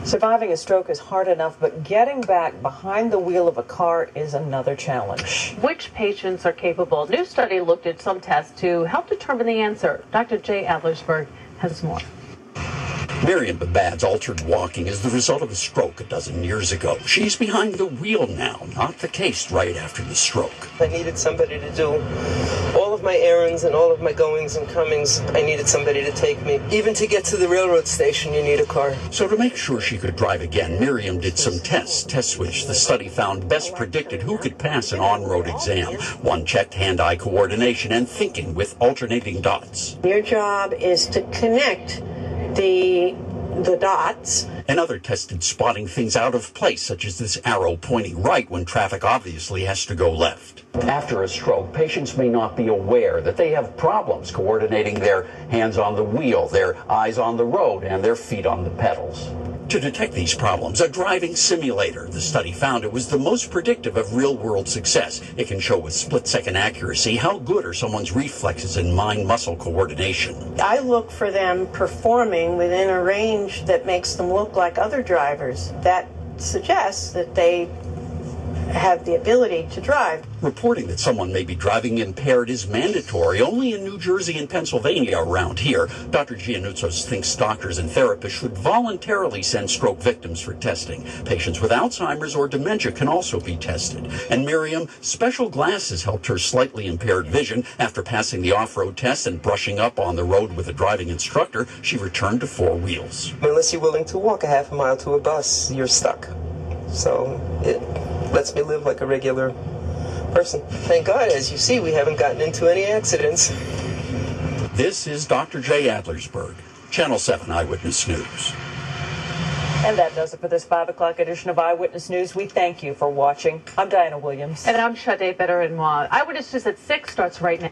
Surviving a stroke is hard enough, but getting back behind the wheel of a car is another challenge. Which patients are capable? A new study looked at some tests to help determine the answer. Dr. Jay Adlersberg has more. Miriam Babad's altered walking is the result of a stroke a dozen years ago. She's behind the wheel now, not the case right after the stroke. I needed somebody to do all of my errands and all of my goings and comings. I needed somebody to take me. Even to get to the railroad station, you need a car. So to make sure she could drive again, Miriam did some tests which the study found best predicted who could pass an on-road exam. One checked hand-eye coordination and thinking with alternating dots. Your job is to connect the dots. Another tested spotting things out of place, such as this arrow pointing right when traffic obviously has to go left. After a stroke, patients may not be aware that they have problems coordinating their hands on the wheel, their eyes on the road, and their feet on the pedals. To detect these problems, a driving simulator. The study found it was the most predictive of real-world success. It can show with split-second accuracy how good are someone's reflexes and mind-muscle coordination. I look for them performing within a range that makes them look like other drivers. That suggests that they have the ability to drive. Reporting that someone may be driving impaired is mandatory only in New Jersey and Pennsylvania around here. Dr. Gianutsos thinks doctors and therapists should voluntarily send stroke victims for testing. Patients with Alzheimer's or dementia can also be tested. And Miriam, special glasses helped her slightly impaired vision. After passing the off-road test and brushing up on the road with a driving instructor, she returned to four wheels. Unless you're willing to walk a half a mile to a bus, you're stuck. So it lets me live like a regular person. Thank God, as you see, we haven't gotten into any accidents. This is Dr. Jay Adlersberg, Channel 7 Eyewitness News. And that does it for this 5 o'clock edition of Eyewitness News. We thank you for watching. I'm Diana Williams. And I'm Sade Better-Moi. Eyewitness News at 6 starts right now.